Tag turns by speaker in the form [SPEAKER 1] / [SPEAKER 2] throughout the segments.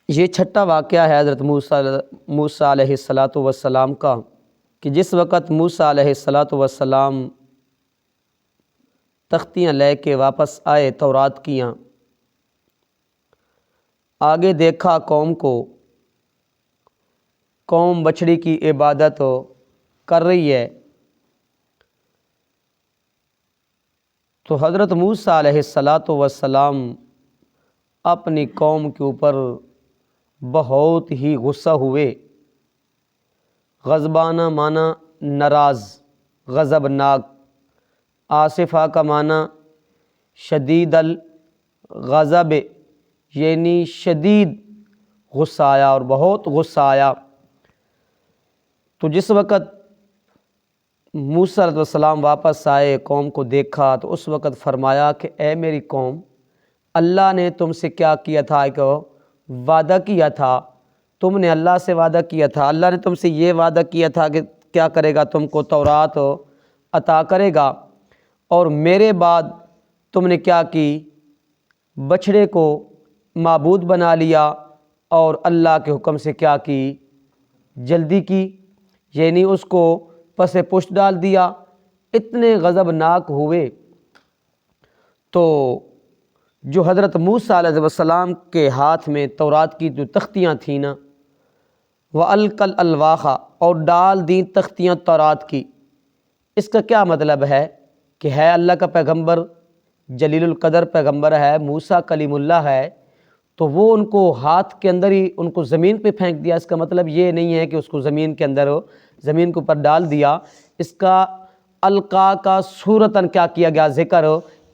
[SPEAKER 1] یہ چھٹا واقعہ ہے حضرت موسیٰ علیہ السلام کا کہ جس وقت موسیٰ علیہ السلام تختیاں لے کے واپس آئے تورات کیاں، آگے دیکھا قوم کو، قوم بچڑی کی عبادت کر رہی ہے، تو حضرت موسیٰ علیہ السلام اپنی قوم کے اوپر بہت ہی غصہ ہوئے۔ غضبانہ معنی ناراض، غضبناک، آصفہ کا معنی شدید الغضب، یعنی شدید غصہ آیا اور بہت غصہ آیا۔ تو جس وقت موسیٰ علیہ السلام واپس آئے، قوم کو دیکھا، تو اس وقت فرمایا کہ اے میری قوم، اللہ نے تم سے کیا کیا تھا کہ وعدہ کیا تھا، تم نے اللہ سے وعدہ کیا تھا، اللہ نے تم سے یہ وعدہ کیا تھا کہ کیا کرے گا، تم کو تورات عطا کرے گا، اور میرے بعد تم نے کیا کی، بچھڑے کو معبود بنا لیا اور اللہ کے حکم سے کیا کی، جلدی کی، یعنی اس کو پس پشت ڈال دیا۔ اتنے غضبناک ہوئے تو جو حضرت موسیٰ علیہ السلام کے ہاتھ میں تورات کی جو تختیاں تھیں نا، وَأَلْقَى الْأَلْوَاحَ، اور ڈال دیں تختیاں تورات کی۔ اس کا کیا مطلب ہے کہ ہے اللہ کا پیغمبر، جلیل القدر پیغمبر ہے، موسیٰ کلیم اللہ ہے، تو وہ ان کو ہاتھ کے اندر ہی ان کو زمین پہ پھینک دیا۔ اس کا مطلب یہ نہیں ہے کہ اس کو زمین کے اندر زمین کے اوپر ڈال دیا، اس کا القا کا صورتاً کیا کیا گیا، ذکر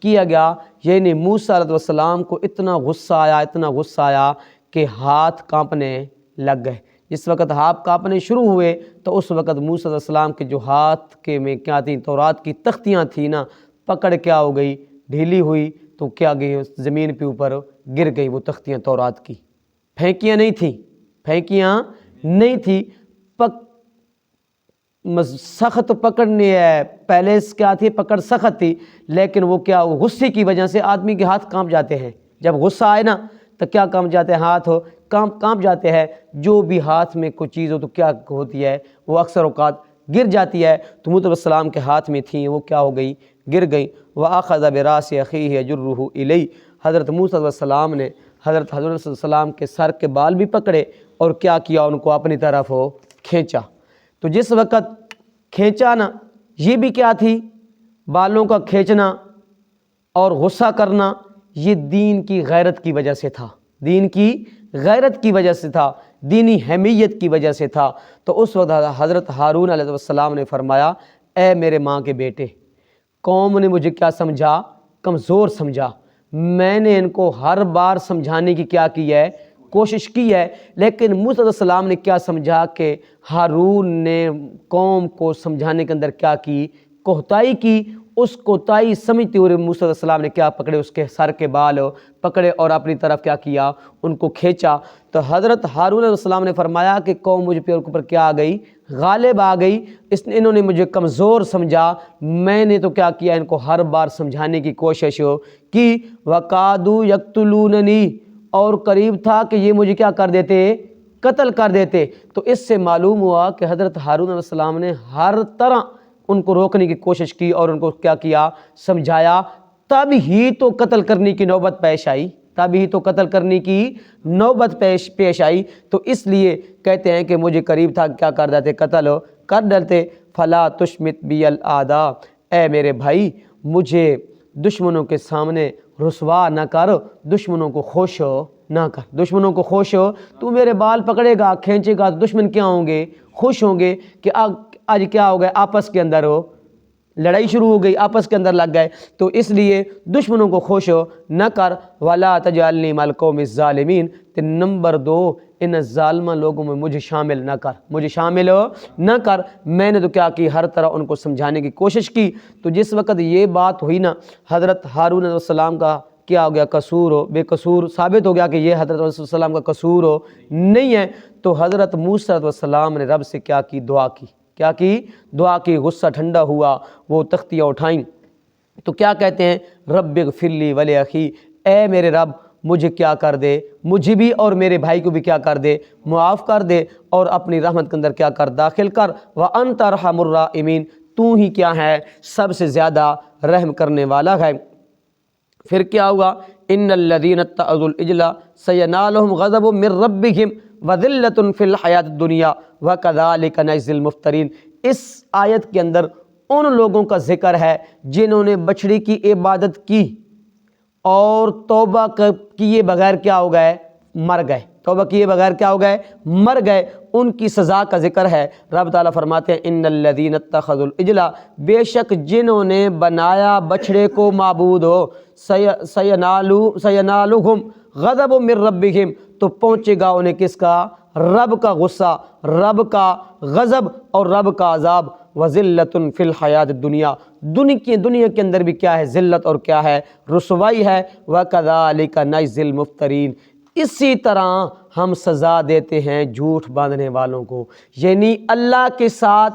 [SPEAKER 1] کیا گیا، یعنی موسیٰ علیہ السلام کو اتنا غصہ آیا، اتنا غصہ آیا کہ ہاتھ کانپنے لگ گئے۔ جس وقت ہاتھ کانپنے شروع ہوئے تو اس وقت موسیٰ علیہ السلام کے جو ہاتھ کے میں کیا تھیں، تورات کی تختیاں تھیں نا، پکڑ کیا ہو گئی، ڈھیلی ہوئی، تو کیا گئی زمین پہ اوپر گر گئی وہ تختیاں تورات کی۔ پھینکیاں نہیں تھیں، پھینکیاں نہیں تھیں، سخت پکڑنی ہے، پہلے کیا تھی، پکڑ سخت تھی، لیکن وہ کیا، غصے کی وجہ سے آدمی کے ہاتھ کانپ جاتے ہیں۔ جب غصہ آئے نا تو کیا کانپ جاتے ہیں، ہاتھ کانپ جاتے ہیں۔ جو بھی ہاتھ میں کوئی چیز ہو تو کیا ہوتی ہے، وہ اکثر اوقات گر جاتی ہے۔ تو موسیٰ علیہ السلام کے ہاتھ میں تھیں، وہ کیا ہو گئی، گر گئی۔ وَأَخَذَ بِرَأْسِ أَخِيهِ يَجُرُّهُ إِلَيْهِ، حضرت موسیٰ علیہ السلام نے حضرت علیہ السلام کے سر کے بال بھی پکڑے اور کیا کیا، ان کو اپنی طرف کھینچا۔ تو جس وقت کھینچا نا، یہ بھی کیا تھی، بالوں کا کھینچنا اور غصہ کرنا، یہ دین کی غیرت کی وجہ سے تھا، دین کی غیرت کی وجہ سے تھا، دینی حمیت کی وجہ سے تھا۔ تو اس وقت حضرت ہارون علیہ السلام نے فرمایا، اے میرے ماں کے بیٹے، قوم نے مجھے کیا سمجھا، کمزور سمجھا۔ میں نے ان کو ہر بار سمجھانے کی کیا کی ہے، کوشش کی ہے، لیکن موسیٰ علیہ السلام نے کیا سمجھا کہ ہارون نے قوم کو سمجھانے کے اندر کیا کی، کوتاہی کی۔ اس کوتاہی سمجھتے ہوئے موسیٰ علیہ السلام نے کیا پکڑے، اس کے سر کے بال پکڑے اور اپنی طرف کیا کیا، ان کو کھینچا۔ تو حضرت ہارون علیہ السلام نے فرمایا کہ قوم مجھ پہ اوپر کیا آ گئی، غالب آ گئی، انہوں نے مجھے کمزور سمجھا، میں نے تو کیا کیا، ان کو ہر بار سمجھانے کی کوشش کی۔ وَقَادُوا يَقْتُلُونَنِي، اور قریب تھا کہ یہ مجھے کیا کر دیتے، قتل کر دیتے۔ تو اس سے معلوم ہوا کہ حضرت ہارون علیہ السلام نے ہر طرح ان کو روکنے کی کوشش کی اور ان کو کیا کیا، سمجھایا، تب ہی تو قتل کرنے کی نوبت پیش آئی، تب ہی تو قتل کرنے کی نوبت پیش آئی۔ تو اس لیے کہتے ہیں کہ مجھے قریب تھا کیا کر دیتے، قتل کر ڈالتے۔ فلا تشمت بی الاعداء، اے میرے بھائی، مجھے دشمنوں کے سامنے رسوا نہ کر، دشمنوں کو خوش نہ کر، دشمنوں کو خوش تو میرے بال پکڑے گا، کھینچے گا، دشمن کیا ہوں گے، خوش ہوں گے کہ آج کیا ہو گیا، آپس کے اندر لڑائی شروع ہو گئی، آپس کے اندر لگ گئے۔ تو اس لیے دشمنوں کو خوش نہ کر۔ وَلَا تَجْعَلْنِي مَعَ الْقَوْمِ الظَّالِمِينَ، کہ نمبر 2، ان ظالمہ لوگوں میں مجھے شامل نہ کر، مجھے شامل نہ کر۔ میں نے تو کیا کی، ہر طرح ان کو سمجھانے کی کوشش کی۔ تو جس وقت یہ بات ہوئی نا، حضرت ہارون علیہ السلام کا کیا ہو گیا، قصور بے قصور ثابت ہو گیا کہ یہ حضرت علیہ السلام کا قصور نہیں ہے۔ تو حضرت موسیٰ علیہ السلام نے رب سے کیا کی، دعا کی، کیا کی، دعا کی، غصہ ٹھنڈا ہوا، وہ تختیاں اٹھائیں تو کیا کہتے ہیں، رب اغفر لی ولی اخی، اے میرے رب مجھے کیا کر دے، مجھے بھی اور میرے بھائی کو بھی کیا کر دے، معاف کر دے اور اپنی رحمت کے اندر کیا کر داخل کر۔ وَأَنْتَ أَرْحَمُ الرَّاحِمِينَ، تو ہی کیا ہے سب سے زیادہ رحم کرنے والا ہے۔ پھر کیا ہوا؟ ان الذین اتخذوا العجل سینالہم غضب من ربہم وذلۃ فی الحیاۃ الدنیا وکذالک نجزی المفترین۔ اس آیت کے اندر ان لوگوں کا ذکر ہے جنہوں نے بچڑی کی عبادت کی اور توبہ کیے بغیر کیا ہو گئے؟ مر گئے۔ توبہ کیے بغیر کیا ہو گئے؟ مر گئے۔ ان کی سزا کا ذکر ہے۔ رب تعالیٰ فرماتے ہیں ان الذین اتخذوا العجل، بے شک جنہوں نے بنایا بچڑے کو معبود ہو، سینالہم غضب من ربہم، تو پہنچے گا انہیں کس کا؟ رب کا غصہ، رب کا غضب اور رب کا عذاب۔ وذلۃ فی الحیاۃ الدنیا، دنیا کے اندر بھی کیا ہے؟ ذلت اور کیا ہے؟ رسوائی ہے۔ وکذالک نجزی المفترین، اسی طرح ہم سزا دیتے ہیں جھوٹ باندھنے والوں کو۔ یعنی اللہ کے ساتھ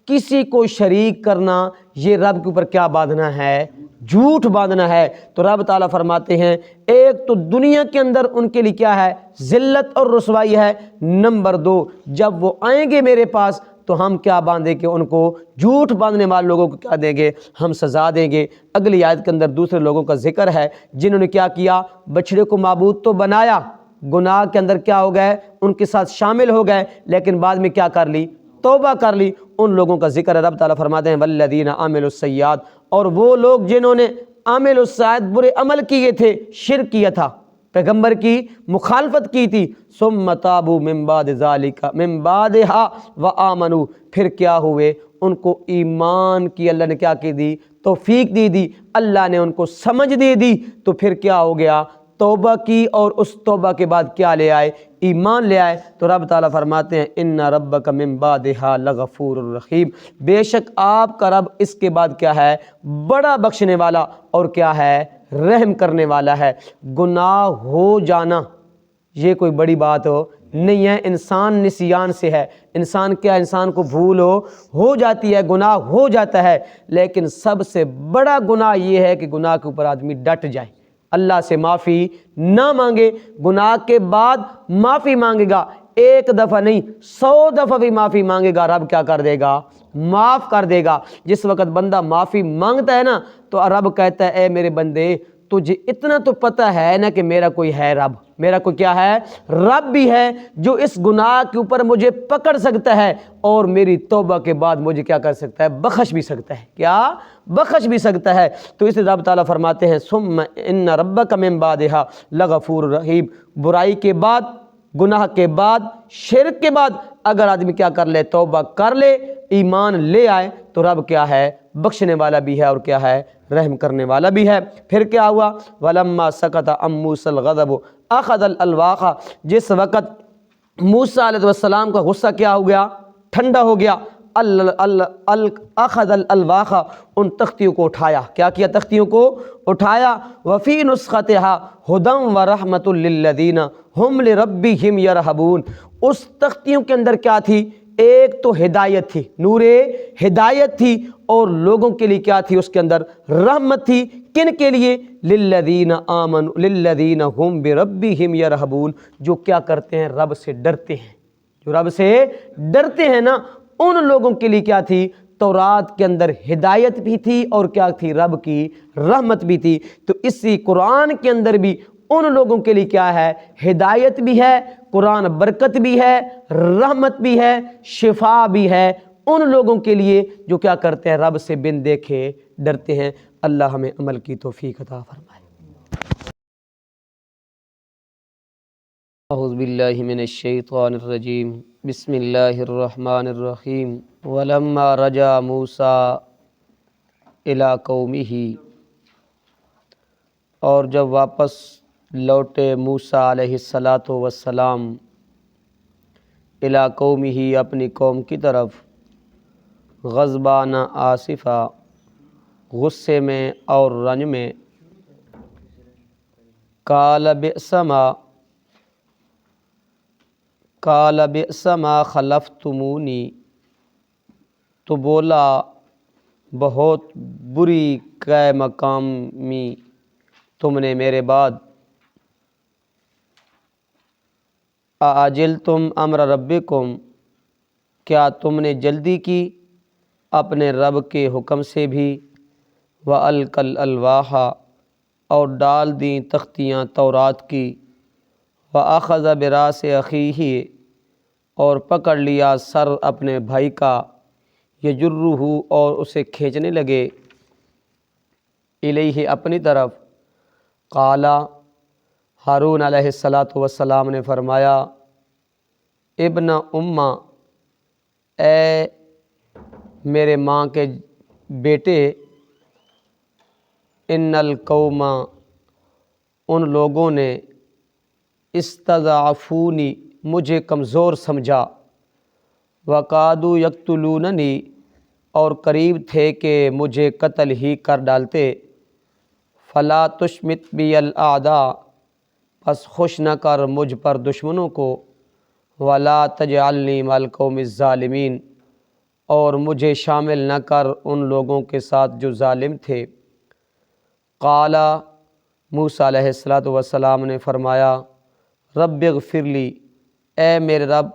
[SPEAKER 1] کسی کو شریک کرنا، یہ رب کے اوپر کیا باندھنا ہے؟ جھوٹ باندھنا ہے۔ تو رب تعالیٰ فرماتے ہیں ایک تو دنیا کے اندر ان کے لیے کیا ہے؟ ذلت اور رسوائی ہے۔ نمبر 2، جب وہ آئیں گے میرے پاس تو ہم کیا باندھیں گے ان کو؟ جھوٹ باندھنے والے لوگوں کو کیا دیں گے؟ ہم سزا دیں گے۔ اگلی آیت کے اندر دوسرے لوگوں کا ذکر ہے جنہوں نے کیا کیا؟ بچڑے کو معبود تو بنایا، گناہ کے اندر کیا ہو گئے؟ ان کے ساتھ شامل ہو گئے، لیکن بعد میں کیا کر لی؟ توبہ کر لی۔ ان لوگوں کا ذکر ہے۔ رب تعالیٰ فرماتے ہیں والذین عملوا السیئات، اور وہ لوگ جنہوں نے عملوا السیئات برے عمل کیے تھے، شرک کیا تھا، پیغمبر کی مخالفت کی تھی، ثم تابوا من بعد ذلک من بعدها وآمنوا، پھر کیا ہوئے؟ ان کو ایمان کی اللہ نے کیا کی دی؟ توفیق دی اللہ نے ان کو سمجھ دے دی، تو پھر کیا ہو گیا؟ توبہ کی، اور اس توبہ کے بعد کیا لے آئے؟ ایمان لے آئے۔ تو رب تعالیٰ فرماتے ہیں ان ربک من بعدها لغفور الرحیم، بے شک آپ کا رب اس کے بعد کیا ہے؟ بڑا بخشنے والا اور کیا ہے؟ رحم کرنے والا ہے۔ گناہ ہو جانا یہ کوئی بڑی بات نہیں ہے، انسان نسیان سے ہے، انسان کیا؟ انسان کو بھول ہو جاتی ہے، گناہ ہو جاتا ہے، لیکن سب سے بڑا گناہ یہ ہے کہ گناہ کے اوپر آدمی ڈٹ جائے، اللہ سے معافی نہ مانگے۔ گناہ کے بعد معافی مانگے گا، ایک دفعہ نہیں 100 دفعہ بھی معافی مانگے گا، رب کیا کر دے گا؟ معاف کر دے گا۔ جس وقت بندہ معافی مانگتا ہے نا تو رب کہتا ہے اے میرے بندے، تجھے اتنا تو پتہ ہے نا کہ میرا کوئی ہے رب، میرا کوئی کیا ہے؟ رب بھی ہے جو اس گناہ کے اوپر مجھے پکڑ سکتا ہے اور میری توبہ کے بعد مجھے کیا کر سکتا ہے؟ بخش بھی سکتا ہے۔ کیا؟ بخش بھی سکتا ہے۔ تو اس لیے رب تعالیٰ فرماتے ہیں ثم ان ربک من بعدها لغفور رحیم، برائی کے بعد، گناہ کے بعد، شرک کے بعد اگر آدمی کیا کر لے؟ توبہ کر لے، ایمان لے آئے، تو رب کیا ہے؟ بخشنے والا بھی ہے اور کیا ہے؟ رحم کرنے والا بھی ہے۔ پھر کیا ہوا؟ وَلَمَّا سَكَتَ عَن مُوسَى الْغَضَبُ أَخَذَ الْأَلْوَاحَ، جس وقت موسیٰ علیہ السلام کا غصہ کیا ہو گیا؟ ٹھنڈا ہو گیا۔ اخذ الالواح، ان تختیوں کو اٹھایا۔ کیا کیا؟ تختیوں کو اٹھایا۔ وفی نسختها هدى ورحمۃ للذین هم لربهم يرهبون، اس تختیوں کے اندر کیا تھی؟ ایک تو ہدایت تھی، نور ہدایت تھی، اور لوگوں کے لیے کیا تھی؟ اس کے اندر رحمت تھی۔ کن کے لیے؟ للذین آمنوا للذین هم بربهم يرهبون، جو کیا کرتے ہیں؟ رب سے ڈرتے ہیں، جو رب سے ڈرتے ہیں نا، ان لوگوں کے لیے کیا تھی؟ تورات کے اندر ہدایت بھی تھی اور کیا تھی؟ رب کی رحمت بھی تھی۔ تو اسی قرآن کے اندر بھی ان لوگوں کے لیے کیا ہے؟ ہدایت بھی ہے، قرآن برکت بھی ہے، رحمت بھی ہے، شفا بھی ہے، ان لوگوں کے لیے جو کیا کرتے ہیں؟ رب سے بن دیکھے ڈرتے ہیں۔ اللہ ہمیں عمل کی توفیق عطا فرمائے۔ اعوذ باللہ من الشیطان الرجیم، بسم اللہ الرحمن الرحیم۔ وَلَمَّا رَجَعَ مُوسَىٰ إِلَىٰ قَوْمِهِ، اور جب واپس لوٹے موسیٰ علیہ السلام إِلَىٰ قَوْمِهِ، اپنی قوم کی طرف، غضبان آصفا، غصے میں اور رنج میں، قال بئس ما خلفتمونی، تو بولا بہت بری قے مقامی تم نے میرے بعد، اعجلتم امر ربکم، کیا تم نے جلدی کی اپنے رب کے حکم سے بھی، وَأَلْقَى الْأَلْوَاحَ، اور ڈال دیں تختیاں تورات کی، وَأَخَذَ بِرَأْسِ أَخِيهِ، اور پکڑ لیا سر اپنے بھائی کا، یجرہ، اور اسے کھینچنے لگے، الیہ، اپنی طرف۔ قال، ہارون علیہ السلام نے فرمایا، ابن اماں، اے میرے ماں کے بیٹے، ان القوم، ان لوگوں نے، استضعفونی، مجھے کمزور سمجھا، وقادوا یقتلوننی، اور قریب تھے کہ مجھے قتل ہی کر ڈالتے، فلا تشمت بی الاعداء، پس خوش نہ کر مجھ پر دشمنوں کو، ولا تجعلنی مع القوم الظالمین، اور مجھے شامل نہ کر ان لوگوں کے ساتھ جو ظالم تھے۔ قال، موسیٰ علیہ السلام نے فرمایا، رب اغفر لی، اے میرے رب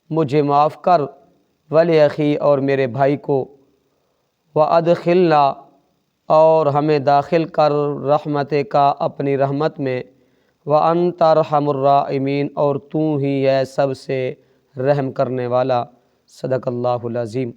[SPEAKER 1] مجھے معاف کر، ولی، اور میرے بھائی کو، وادخلنا، اور ہمیں داخل کر، رحمت کا، اپنی رحمت میں، وانت ارحم الراحمین، اور تو ہی ہے سب سے رحم کرنے والا۔ صدق اللہ العظیم۔